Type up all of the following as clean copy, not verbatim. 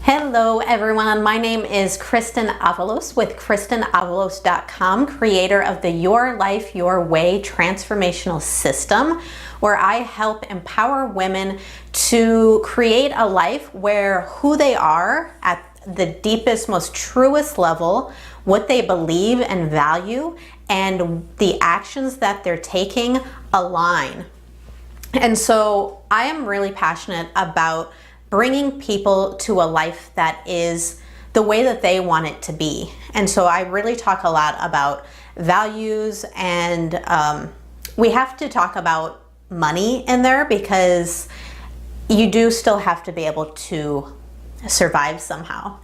Hello everyone, my name is Kristen Avalos with KristenAvalos.com, creator of the Your Life, Your Way transformational system, where I help empower women to create a life where who they are at the deepest, most truest level, what they believe and value, and the actions that they're taking align. And so I am really passionate about bringing people to a life that is the way that they want it to be. And so I really talk a lot about values, and we have to talk about money in there because you do still have to be able to survive somehow.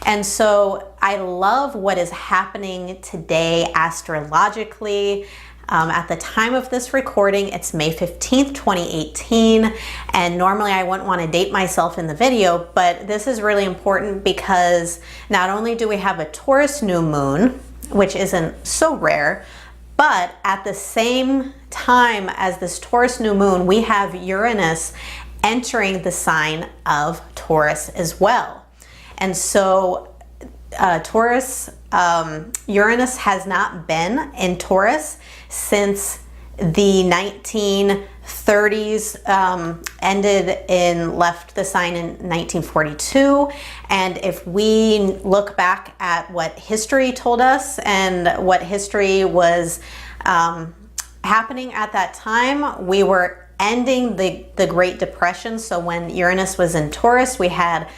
And so I love what is happening today astrologically. At the time of this recording, it's May 15th, 2018, and normally I wouldn't want to date myself in the video, but this is really important because not only do we have a Taurus new moon, which isn't so rare, but at the same time as this Taurus new moon, we have Uranus entering the sign of Taurus as well. And so Uranus has not been in Taurus since the 1930s, left the sign in 1942. And if we look back at what history told us and what history was happening at that time, we were ending the Great Depression. So when Uranus was in Taurus, we had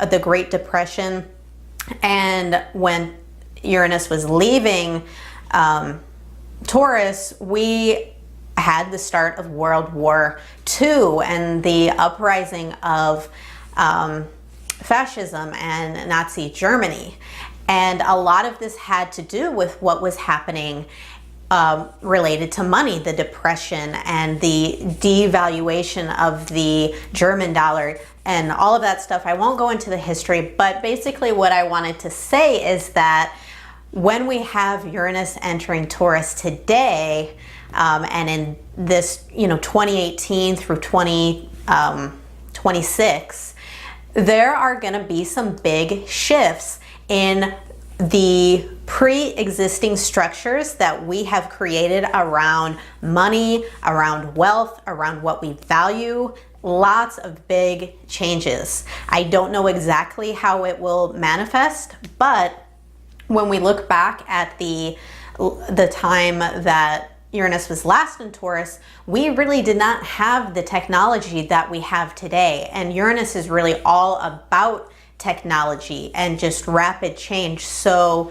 the Great Depression. And when Uranus was leaving Taurus, we had the start of World War II and the uprising of fascism and Nazi Germany. And a lot of this had to do with what was happening related to money, the depression and the devaluation of the German dollar and all of that stuff. I won't go into the history, but basically what I wanted to say is that when we have Uranus entering Taurus today, and in this, 2018 through 2026, there are going to be some big shifts in the pre-existing structures that we have created around money, around wealth, around what we value. Lots of big changes. I don't know exactly how it will manifest, but when we look back at the time that Uranus was last in Taurus, we really did not have the technology that we have today. And Uranus is really all about technology and just rapid change. So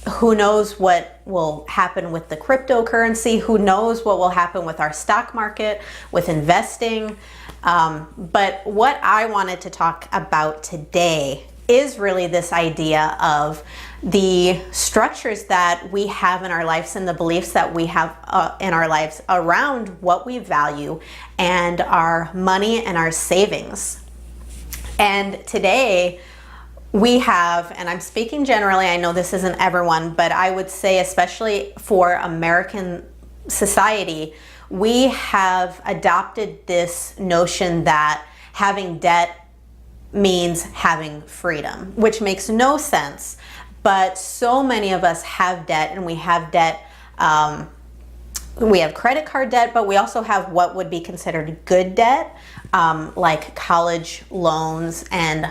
who knows what will happen with the cryptocurrency? Who knows what will happen with our stock market, with investing? But what I wanted to talk about today is really this idea of the structures that we have in our lives and the beliefs that we have in our lives around what we value and our money and our savings. And today we have, and I'm speaking generally, I know this isn't everyone, but I would say especially for American society, we have adopted this notion that having debt means having freedom, which makes no sense. But so many of us have debt, and we have debt, we have credit card debt, but we also have what would be considered good debt, like college loans and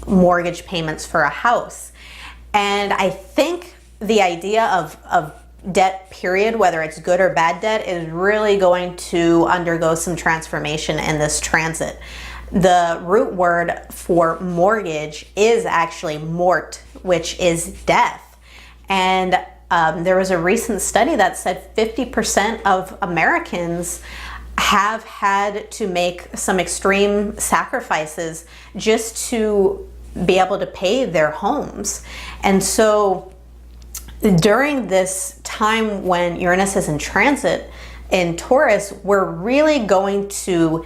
mortgage payments for a house. And I think the idea of debt, period, whether it's good or bad debt, is really going to undergo some transformation in this transit. The root word for mortgage is actually mort, which is death. And there was a recent study that said 50% of Americans have had to make some extreme sacrifices just to be able to pay their homes. And so during this time when Uranus is in transit in Taurus, we're really going to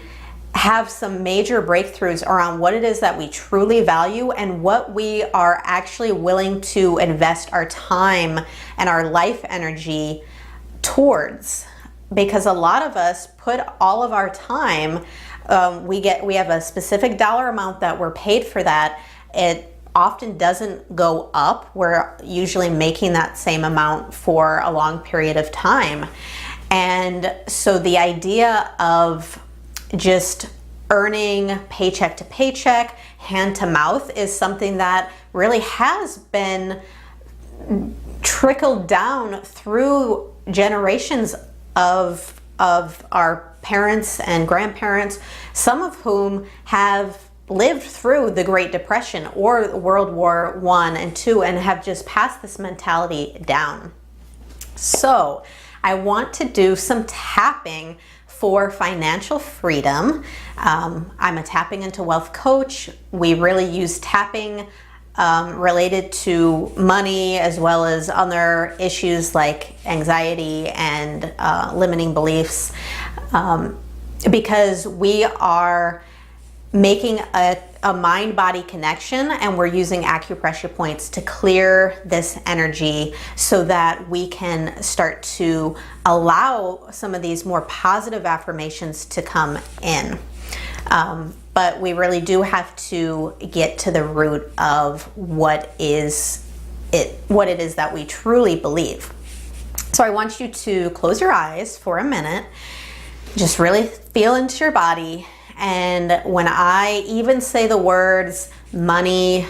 have some major breakthroughs around what it is that we truly value and what we are actually willing to invest our time and our life energy towards. because a lot of us put all of our time, we have a specific dollar amount that we're paid for that. It often doesn't go up. We're usually making that same amount for a long period of time. And so the idea of just earning paycheck to paycheck, hand to mouth, is something that really has been trickled down through generations of our parents and grandparents, some of whom have lived through the Great Depression or World War I and II and have just passed this mentality down. So I want to do some tapping for financial freedom. I'm a tapping into wealth coach. We really use tapping related to money as well as other issues like anxiety and limiting beliefs, because we are making a mind-body connection, and we're using acupressure points to clear this energy so that we can start to allow some of these more positive affirmations to come in. But we really do have to get to the root of what it is that we truly believe. So I want you to close your eyes for a minute, just really feel into your body. And when I even say the words money,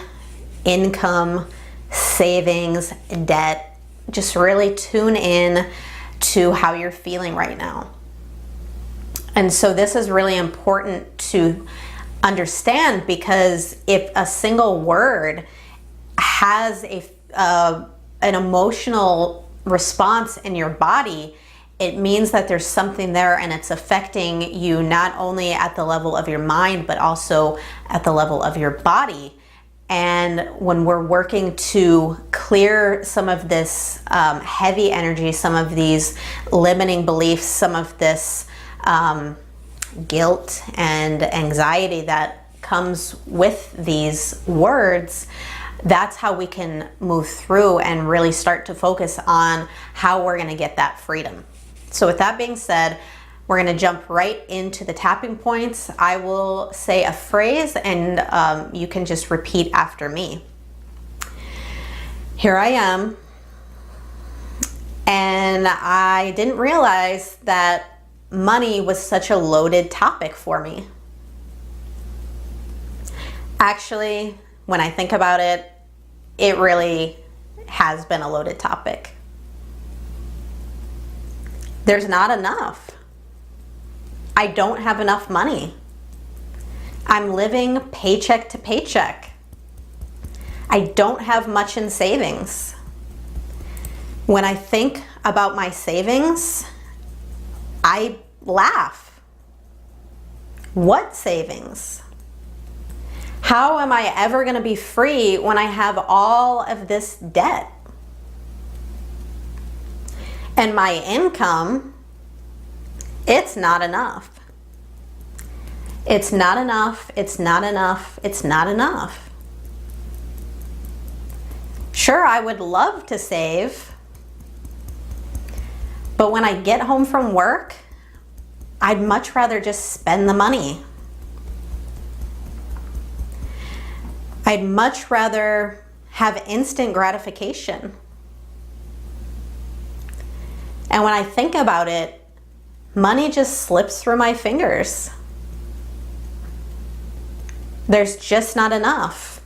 income, savings, debt, just really tune in to how you're feeling right now. And so this is really important to understand, because if a single word has an emotional response in your body, it means that there's something there and it's affecting you not only at the level of your mind, but also at the level of your body. And when we're working to clear some of this heavy energy, some of these limiting beliefs, some of this guilt and anxiety that comes with these words, that's how we can move through and really start to focus on how we're going to get that freedom. So with that being said, we're going to jump right into the tapping points. I will say a phrase and you can just repeat after me. Here I am, and I didn't realize that money was such a loaded topic for me. Actually, when I think about it, it really has been a loaded topic. There's not enough. I don't have enough money. I'm living paycheck to paycheck. I don't have much in savings. When I think about my savings, I laugh. What savings? How am I ever going to be free when I have all of this debt? And my income, it's not enough. It's not enough, it's not enough, it's not enough. Sure, I would love to save, but when I get home from work, I'd much rather just spend the money. I'd much rather have instant gratification. And when I think about it, money just slips through my fingers. There's just not enough.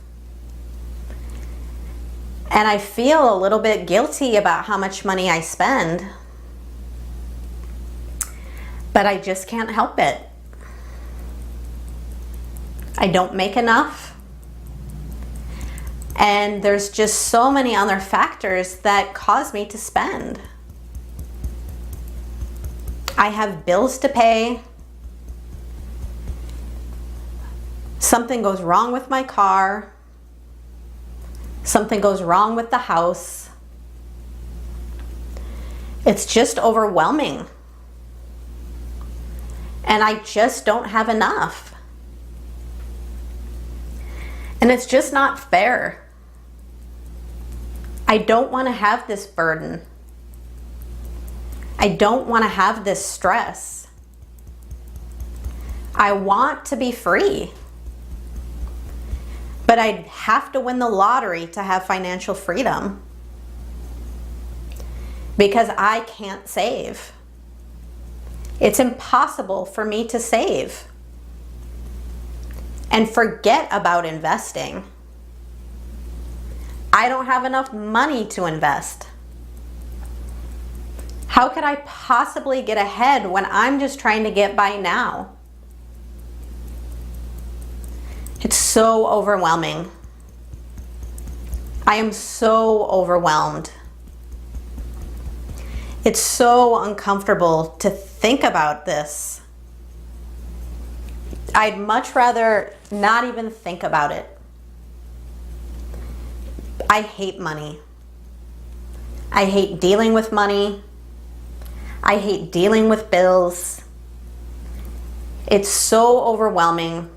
And I feel a little bit guilty about how much money I spend, but I just can't help it. I don't make enough. And there's just so many other factors that cause me to spend. I have bills to pay. Something goes wrong with my car. Something goes wrong with the house. It's just overwhelming. And I just don't have enough. And it's just not fair. I don't want to have this burden. I don't want to have this stress. I want to be free. But I'd have to win the lottery to have financial freedom, because I can't save. It's impossible for me to save. And forget about investing. I don't have enough money to invest. How could I possibly get ahead when I'm just trying to get by now? It's so overwhelming. I am so overwhelmed. It's so uncomfortable to think about this. I'd much rather not even think about it. I hate money. I hate dealing with money. I hate dealing with bills. It's so overwhelming.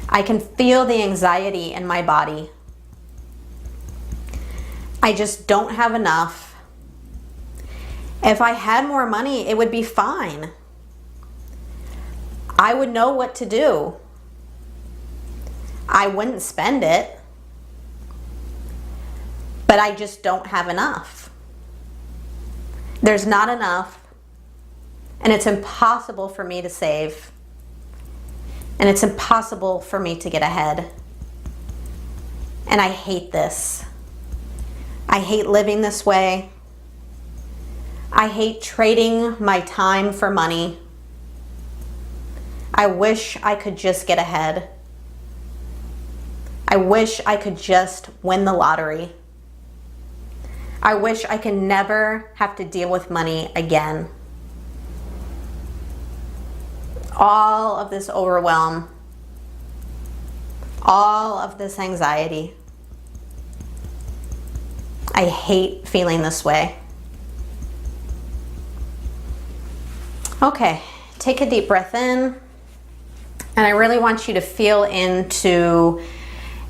I can feel the anxiety in my body. I just don't have enough. If I had more money, it would be fine. I would know what to do. I wouldn't spend it. But I just don't have enough. There's not enough, and it's impossible for me to save. And it's impossible for me to get ahead. And I hate this. I hate living this way. I hate trading my time for money. I wish I could just get ahead. I wish I could just win the lottery. I wish I could never have to deal with money again. All of this overwhelm, all of this anxiety. I hate feeling this way. Okay, take a deep breath in. And I really want you to feel into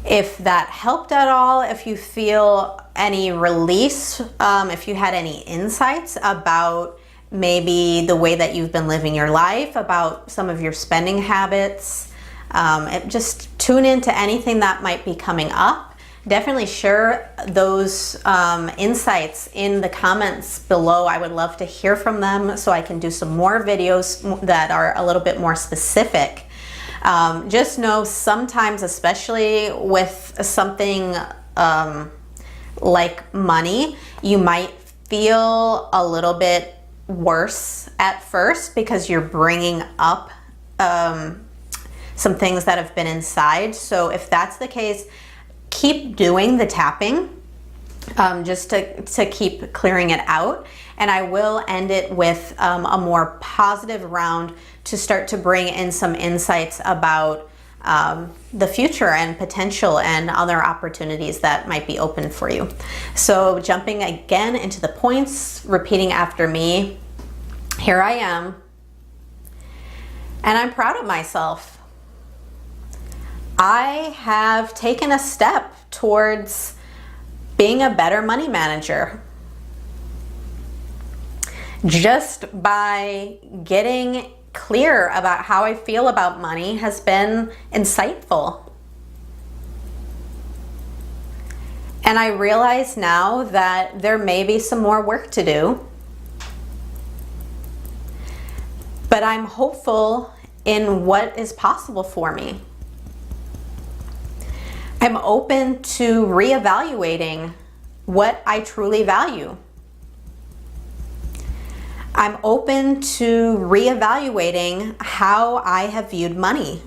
if that helped at all, if you feel any release, if you had any insights about maybe the way that you've been living your life, about some of your spending habits. Just tune into anything that might be coming up. Definitely share those insights in the comments below. I would love to hear from them so I can do some more videos that are a little bit more specific. Just know sometimes, especially with something like money, you might feel a little bit worse at first because you're bringing up some things that have been inside. So if that's the case, keep doing the tapping just to keep clearing it out. And I will end it with a more positive round to start to bring in some insights about the future and potential and other opportunities that might be open for you. So jumping again into the points, repeating after me, here I am, and I'm proud of myself. I have taken a step towards being a better money manager. Just by getting clear about how I feel about money has been insightful. And I realize now that there may be some more work to do, but I'm hopeful in what is possible for me. I'm open to reevaluating what I truly value. I'm open to reevaluating how I have viewed money.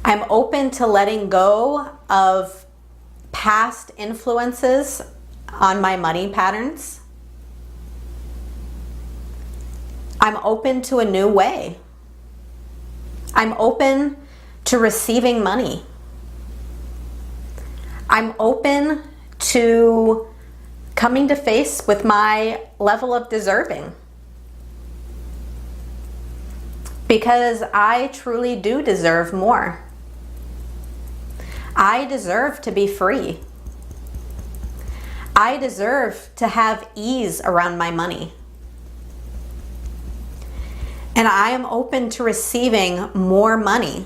I'm open to letting go of past influences on my money patterns. I'm open to a new way. I'm open to receiving money. I'm open to coming to face with my level of deserving. Because I truly do deserve more. I deserve to be free. I deserve to have ease around my money. And I am open to receiving more money.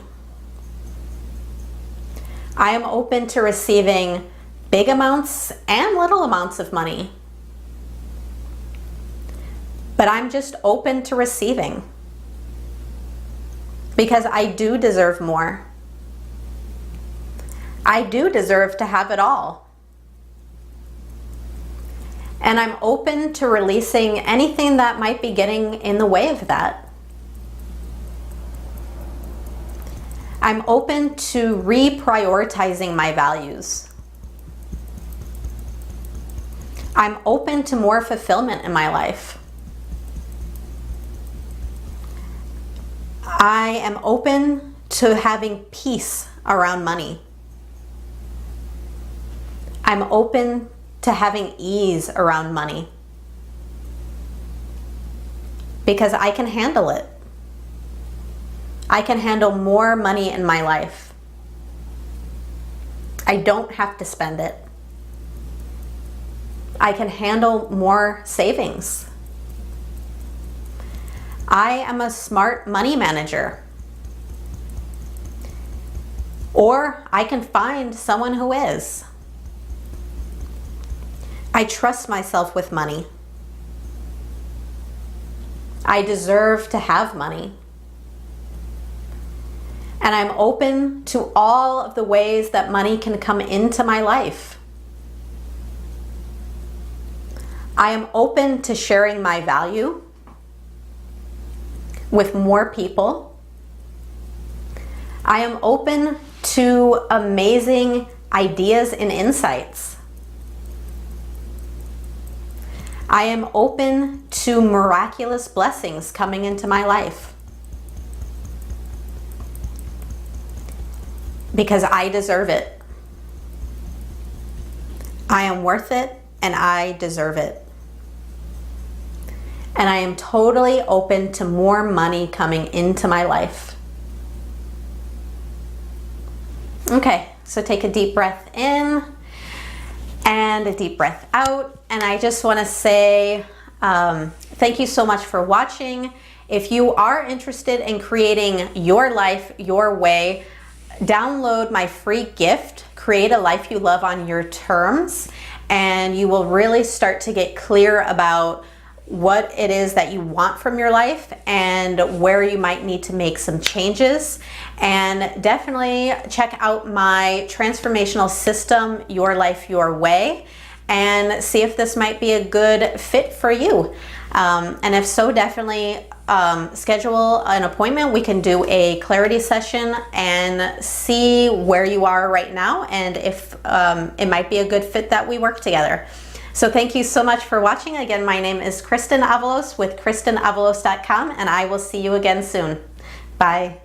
I am open to receiving big amounts and little amounts of money. But I'm just open to receiving because I do deserve more. I do deserve to have it all. And I'm open to releasing anything that might be getting in the way of that. I'm open to reprioritizing my values. I'm open to more fulfillment in my life. I am open to having peace around money. I'm open to having ease around money because I can handle it. I can handle more money in my life. I don't have to spend it. I can handle more savings. I am a smart money manager. Or I can find someone who is. I trust myself with money. I deserve to have money. And I'm open to all of the ways that money can come into my life. I am open to sharing my value with more people. I am open to amazing ideas and insights. I am open to miraculous blessings coming into my life. Because I deserve it. I am worth it and I deserve it. And I am totally open to more money coming into my life. Okay, so take a deep breath in and a deep breath out. And I just want to say thank you so much for watching. If you are interested in creating your life your way, download my free gift, Create a Life You Love on Your Terms, and you will really start to get clear about what it is that you want from your life and where you might need to make some changes. And definitely check out my transformational system, Your Life Your Way, and see if this might be a good fit for you. And if so, definitely schedule an appointment. We can do a clarity session and see where you are right now and if it might be a good fit that we work together. So thank you so much for watching. Again, my name is Kristen Avalos with KristenAvalos.com, and I will see you again soon. Bye.